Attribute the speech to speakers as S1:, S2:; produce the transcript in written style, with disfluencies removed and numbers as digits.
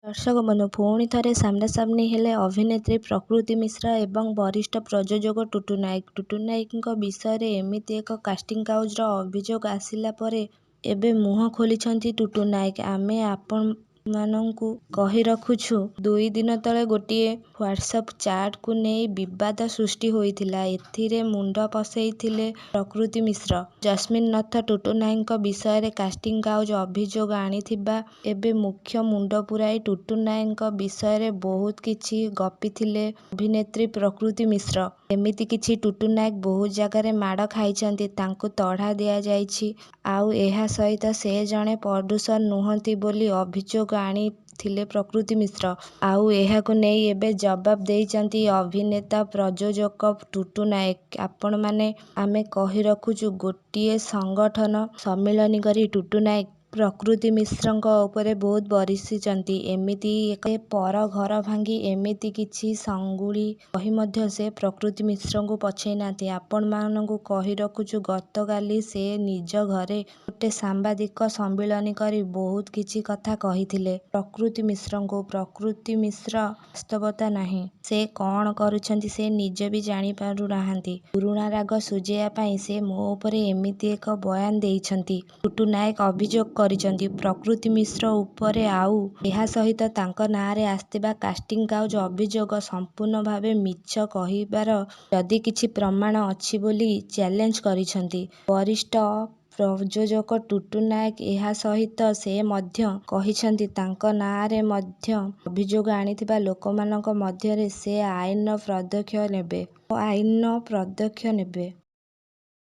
S1: ଦର୍ଶକ ବନ୍ଧୁ, ପୁଣି ଥରେ ସାମ୍ନାସାମ୍ନି ହେଲେ ଅଭିନେତ୍ରୀ ପ୍ରକୃତି ମିଶ୍ର ଏବଂ ବରିଷ୍ଠ ପ୍ରଯୋଜକ ଟୁଟୁ ନାୟକ। ଟୁଟୁ ନାୟକଙ୍କ ବିଷୟରେ ଏମିତି ଏକ କାଷ୍ଟିଂ କାଉଚର ଅଭିଯୋଗ ଆସିଲା ପରେ ଏବେ ମୁହଁ ଖୋଲିଛନ୍ତି ଟୁଟୁ ନାୟକ। ଆମେ ଆପଣମାନଙ୍କୁ କହି ରଖୁଛୁ, 2 ଦିନ ତଳେ ଗୋଟିଏ ହ୍ୱାଟ୍ସଆପ୍ ଚାଟ୍କୁ ନେଇ ବିବାଦ ସୃଷ୍ଟି ହୋଇଥିଲା। ଏଥିରେ ମୁଣ୍ଡ ପସେଇଥିଲେ ପ୍ରକୃତି ମିଶ୍ର। ଜସ୍ମିନ୍ ନଥ ଟୁଟୁ ନାୟକଙ୍କ ବିଷୟରେ କାଷ୍ଟିଂ କାଉଚ ଅଭିଯୋଗ ଆଣିଥିବା ଏବେ ମୁଖ୍ୟ ମୁଣ୍ଡ ପୁରାଇ ଟୁଟୁ ନାୟକଙ୍କ ବିଷୟରେ ବହୁତ କିଛି ଗପିଥିଲେ ଅଭିନେତ୍ରୀ ପ୍ରକୃତି ମିଶ୍ର। ଏମିତି କିଛି ଟୁଟୁ ନାୟକ ବହୁତ ଜାଗାରେ ମାଡ଼ ଖାଇଛନ୍ତି, ତାଙ୍କୁ ତଢ଼ା ଦିଆଯାଇଛି। ଆଉ ଏହା ସହିତ ସେ ଜଣେ ପ୍ରଡ୍ୟୁସର ନୁହନ୍ତି ବୋଲି ଅଭିଯୋଗ ଆଣିଥିଲେ ପ୍ରକୃତି ମିଶ୍ର। ଆଉ ଏହାକୁ ନେଇ ଏବେ ଜବାବ ଦେଇଛନ୍ତି ଅଭିନେତା ପ୍ରଯୋଜକ ଟୁଟୁ ନାୟକ। ଆପଣମାନେ ଆମେ କହି ରଖୁଛୁ, ଗୋଟିଏ ସଂଗଠନ ସମ୍ମିଳନୀ କରି ଟୁଟୁ ନାୟକ ପ୍ରକୃତି ମିଶ୍ରଙ୍କ ଉପରେ ବହୁତ ବରଷିଛନ୍ତି। ଏମିତି ଏକ ପର ଘର ଭାଙ୍ଗି ଏମିତି କିଛି ସଙ୍ଗୁଳି କହି ମଧ୍ୟ ସେ ପ୍ରକୃତି ମିଶ୍ରଙ୍କୁ ପଛେଇ ନାହାନ୍ତି। ଆପଣମାନଙ୍କୁ କହି ରଖୁଛୁ, ଗତକାଲି ସେ ନିଜ ଘରେ ଗୋଟେ ସାମ୍ବାଦିକ ସମ୍ମିଳନୀ କରି ବହୁତ କିଛି କଥା କହିଥିଲେ ପ୍ରକୃତି ମିଶ୍ରଙ୍କୁ। ପ୍ରକୃତି ମିଶ୍ର ବାସ୍ତବତା ନାହିଁ। ସେ କ'ଣ କରୁଛନ୍ତି ସେ ନିଜେ ବି ଜାଣିପାରୁ ନାହାନ୍ତି। ପୁରୁଣା ରାଗ ସୁଝେଇବା ପାଇଁ ସେ ମୋ ଉପରେ ଏମିତି ଏକ ବୟାନ ଦେଇଛନ୍ତି। ଟୁଟୁ ନାୟକ ଅଭିଯୋଗ କରିଛନ୍ତି ପ୍ରକୃତି ମିଶ୍ର ଉପରେ। ଆଉ ଏହା ସହିତ ତାଙ୍କ ନାଁରେ ଆସିଥିବା କାଷ୍ଟିଂ କାଉଚ ଅଭିଯୋଗ ସମ୍ପୂର୍ଣ୍ଣ ଭାବେ ମିଛ କହିବାର ଯଦି କିଛି ପ୍ରମାଣ ଅଛି ବୋଲି ଚ୍ୟାଲେଞ୍ଜ କରିଛନ୍ତି ବରିଷ୍ଠ ପ୍ରଯୋଜକ ଟୁଟୁ ନାୟକ। ଏହା ସହିତ ସେ ମଧ୍ୟ କହିଛନ୍ତି ତାଙ୍କ ନାଁରେ ମଧ୍ୟ ଅଭିଯୋଗ ଆଣିଥିବା ଲୋକମାନଙ୍କ ମଧ୍ୟରେ ସେ ଆଇନର ପଦକ୍ଷେପ ନେବେ।